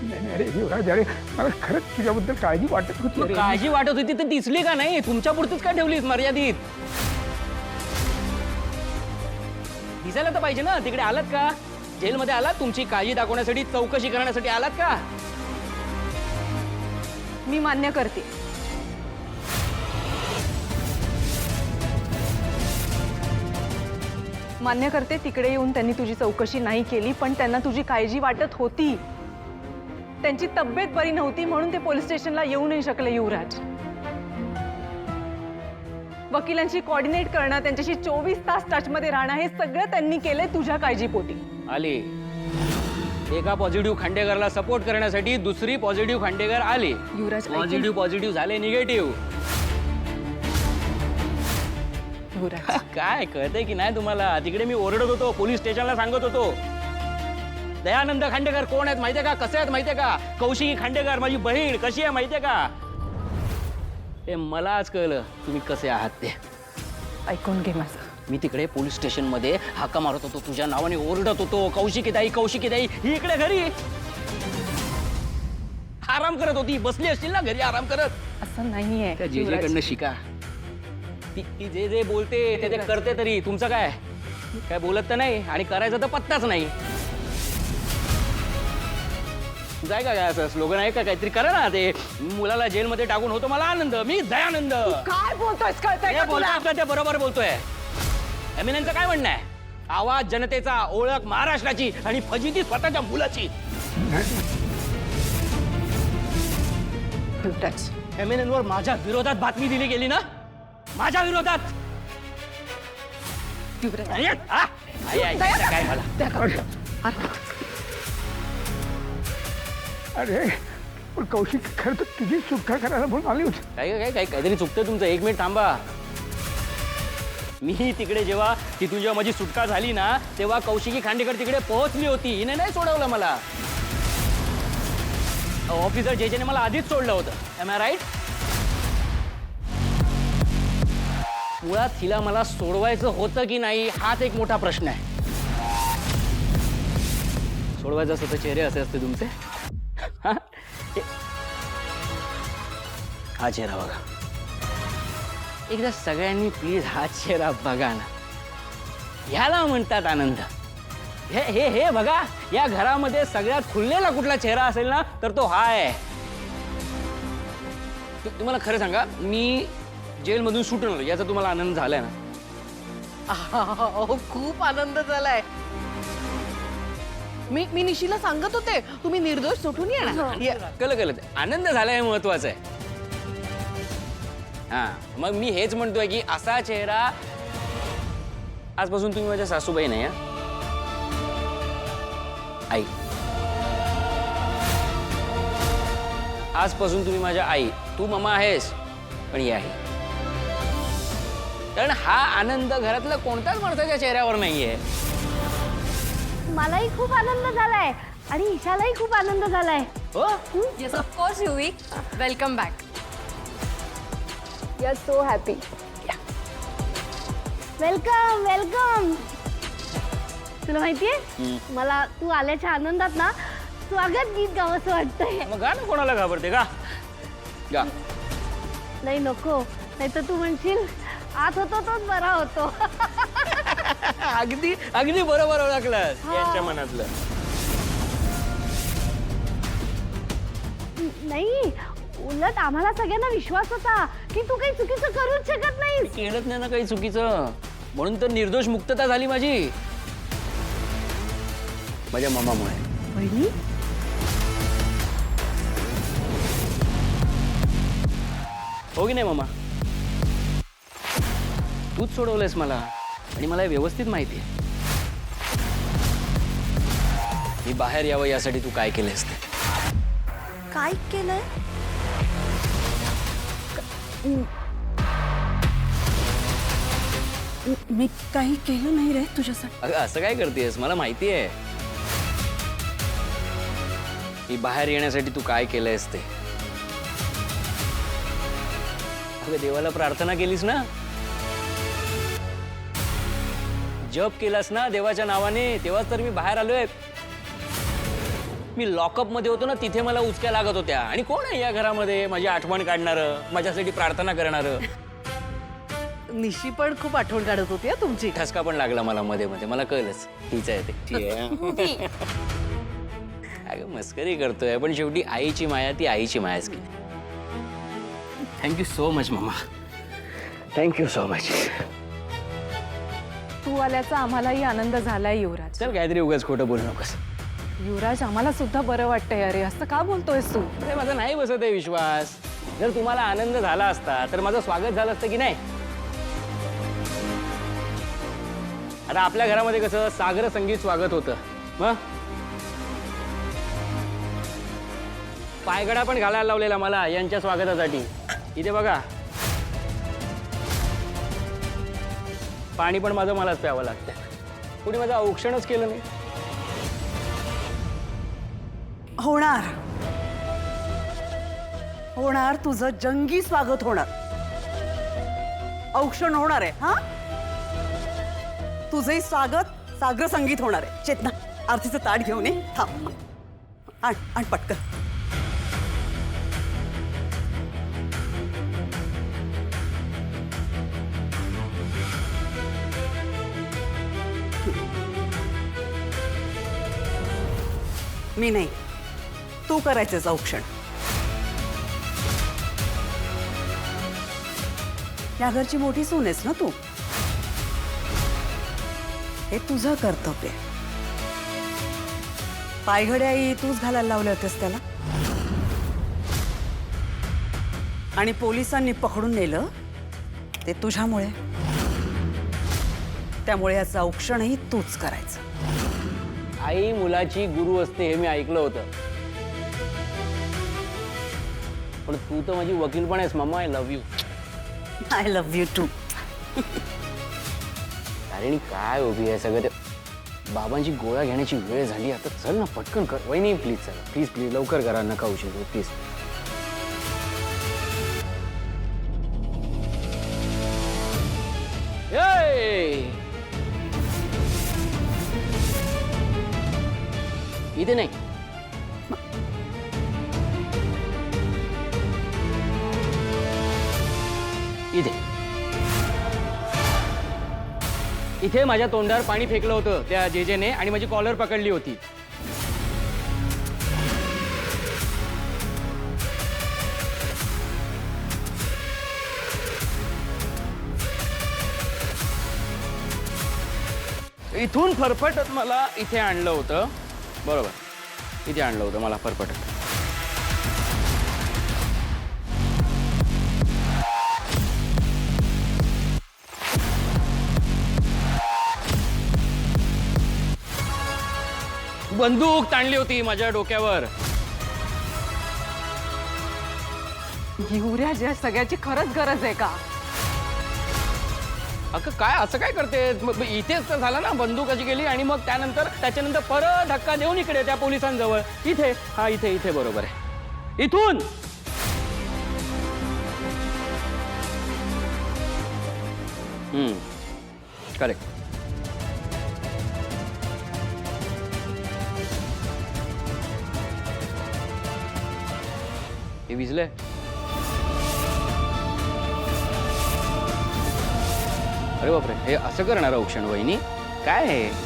नाही अरे युवराज, अरे मला खरंच तुझ्याबद्दल काळजी वाटत होती मग रे. काळजी वाटत होती तर दिसली का नाही? तुमच्या पुरतीच काय ठेवलीस मर्यादित? दिसायला तर पाहिजे ना. तिकडे आलात का? जेलमध्ये आलात? तुमची काळजी दाखवण्यासाठी, चौकशी करण्यासाठी आलात का? मी मान्य करते. मान्य करते, तिकडे येऊन त्यांनी तुझी चौकशी नाही केली, पण त्यांना तुझी काळजी वाटत होती. त्यांची तब्येत बरी नव्हती म्हणून ते पोलीस स्टेशनला येऊ नाही शकले. युवराज, वकिलांशी कोऑर्डिनेट करणं, त्यांच्याशी 24 तास टचमध्ये राहणं, हे सगळं त्यांनी केलंय तुझ्या काळजीपोटी. आली. एका पॉझिटिव्ह खांडेकरला सपोर्ट करण्यासाठी दुसरी पॉझिटिव्ह खांडेकर आली. युवराज, पॉझिटिव्ह झाले निगेटिव्ह. युवराज, काय कळतंय की नाही तुम्हाला? तिकडे मी ओरडत होतो, पोलीस स्टेशनला सांगत होतो. दयानंद खांडेकर कोण आहेत माहितीये का? कसे आहेत माहितीये का? कौशिकी खांडेकर माझी बहीण कशी आहे माहितीये का? हे मला आज कळलं तुम्ही कसे आहात ते. ऐकून घे माझं. मी तिकडे पोलीस स्टेशन मध्ये हाका मारत होतो, तुझ्या नावाने ओरडत होतो, कौशिकीताई कौशिकीताई. ही इकडे घरी आराम करत होती. बसली असतील ना घरी आराम करत. असं नाहीये. त्या जेजेकडनं शिका. ती जे जे बोलते ते ते करते. तरी तुमचं काय? काय बोलत तर नाही आणि करायचं तर पत्ताच नाही. जाय का काय असं स्लोगन आहे का? काहीतरी करा ना. ते मुलाला जेलमध्ये टाकून होतो मला आनंद. मी दयानंद. काय बोलतोयस? कळतंय का तुला? बोलतोय का ते बरोबर बोलतोय. एमिनेंटचं काय म्हणणं आहे? आवाज जनतेचा, ओळख महाराष्ट्राची आणि फजिती स्वतःच्या मुलाची. युवराज, एमिनेंटवर माझ्या विरोधात बातमी दिली गेली ना? माझ्या विरोधात. युवराज, आणि हा? काय मला? अरे पण कौशिक, खरं तर तुझी सुटका करायला म्हणून आली होती. काहीतरी चुकतंय तुमचं. 1 मिनिट थांबा. मी तिकडे जेव्हा तिथून जेव्हा माझी सुटका झाली ना, तेव्हा कौशिकी खांडेकर तिकडे पोहोचली होती. हिने नाही सोडवलं मला. ऑफिसर जेजेने मला आधीच सोडलं होतं. Am I right? मुळात हिला मला सोडवायचं होतं की नाही हाच एक मोठा प्रश्न आहे. सोडवायचं असतं तर चेहरे असे असते तुमचे. हा चेहरा बघा. एकदा सगळ्यांनी प्लीज हा चेहरा बघा ना. ह्याला म्हणतात आनंद. हे हे हे बघा, या घरामध्ये सगळ्यात खुललेला कुठला चेहरा असेल ना तर तो हा आहे. तुम्हाला खरं सांगा, मी जेलमधून सुटून आलो याचा तुम्हाला आनंद झालाय ना? खूप आनंद झालाय. मी निशीला सांगत होते तुम्ही निर्दोष सुटून येणार. कळलं. आनंद झालाय महत्वाचं आहे. हा, मग मी हेच म्हणतोय की असा चेहरा आजपासून तुम्ही माझ्या सासूबाई नाही. आई. आजपासून तुम्ही माझ्या आई. तू ममा आहेस पण ही आहे. कारण हा आनंद घरातल्या कोणत्याच माणसाच्या चेहऱ्यावर नाहीये. मलाही खूप आनंद झालाय आणि ईशालाही खूप आनंद झालाय. हो? Yes of course Yuvi. Welcome back. We are so happy. Welcome welcome. तुला माहितीये, मला तू आल्याच्या आनंदात ना स्वागत गीत गावंसं वाटतंय. मग गा ना. कोणाला घाबरते का? गा. नाही नको, नाही तर तू म्हणशील आत होतो तोच बरा होतो. अगदी अगदी बरोबर ओळखलंस यांच्या मनातलं. नाही, उलट आम्हाला सगळ्यांना विश्वास होता की तू काही चुकीचं करूच शकत नाहीस. केलंच नाही ना काही चुकीचं. म्हणून तर निर्दोष मुक्तता झाली माझी. माझ्या मामामुळे. बहिणी, हो की नाही मामा? तूच सोडवलंयस मला आणि मला व्यवस्थित माहिती आहे मी बाहेर यावं यासाठी तू काय केलंस ते. काय केलंय? मी काही केलं नाही रे तुझ्यासाठी. अगं असं काय करतेस? मला माहिती आहे मी बाहेर येण्यासाठी तू काय केलंयस ते. अगं देवाला प्रार्थना केलीस ना, जप केलास ना देवाच्या नावाने, तेव्हाच तर मी बाहेर आलोय. मी लॉकअप मध्ये होतो ना, तिथे मला उचक्या लागत होत्या. आणि कोण आहे या घरामध्ये माझी आठवण काढणारं, माझ्यासाठी प्रार्थना करणारं? निशी पण खूप आठवण काढत होती हं तुमची. ठसका पण लागला मला मध्ये मध्ये, मला कळलंच तीच आहे ते. अगं मस्करी करतोय, पण शेवटी आईची माया ती आईची मायाच की. थँक्यू सो मच मामा, थँक्यू सो मच. तू आल्याचा आम्हालाही आनंद झालाय युवराज. चल काहीतरी उगाच खोटं बोलू नकोस. युवराज, आम्हाला सुद्धा बरं वाटतंय. अरे असं का बोलतोयस तू? अरे माझा नाही बसत आहे विश्वास. जर तुम्हाला आनंद झाला असता तर माझं स्वागत झालं असतं की नाही? आता आपल्या घरामध्ये कसं सागर संगीत स्वागत होतं, मग पायगडा पण घालायला लावलेला मला यांच्या स्वागतासाठी. इथे बघा, पाणी पण माझं मलाच प्यावं लागतं. कुणी माझं औक्षणच केलं नाही. होणार होणार तुझं जंगी स्वागत होणार. औक्षण होणार आहे. हा, तुझंही स्वागत सागर संगीत होणार आहे. चेतना, आरतीचं ताट घेऊन ये. थांब, आण आण पटकन. मी नाही, तू करायचंच औक्षण. या घरची मोठी सून आहेस ना तू. हे तुझं कर्तव्य. पायघड्याही तूच घालायला लावले होतेस त्याला, आणि पोलिसांनी पकडून नेलं ते तुझ्यामुळे. त्यामुळे याचं औक्षणही तूच करायचं. आई मुलाची गुरु असते हे मी ऐकलं होतं, पण तू तर माझी वकील पण आहेस मामा. I love you. I love you too. अरे काय उभी आहे सगळं ते. बाबांची गोळ्या घेण्याची वेळ झाली आता. चल ना पटकन कर. वहिनी प्लीज, चला प्लीज प्लीज लवकर करा, नका उशीर करू प्लीज. इथे नाही, इथे इथे माझ्या तोंडावर पाणी फेकलं होतं त्या जेजेने आणि माझी कॉलर पकडली होती. इथून फरफटत मला इथे आणलं होतं. बरोबर, इथे आणलं होतं मला फरफटत. बंदूक ताणली होती माझ्या डोक्यावर. युवराज, या सगळ्याची खरंच गरज आहे का? अगं काय असं काय करते? इथेच तर झालं ना, बंदूक अशी गेली आणि मग त्याच्यानंतर परत धक्का देऊन इकडे त्या पोलिसांजवळ. इथे, हा इथे इथे बरोबर आहे. इथून करेक्ट. हे विजले. अरे बापरे, हे असं करणार औक्षण वहिनी? काय आहे?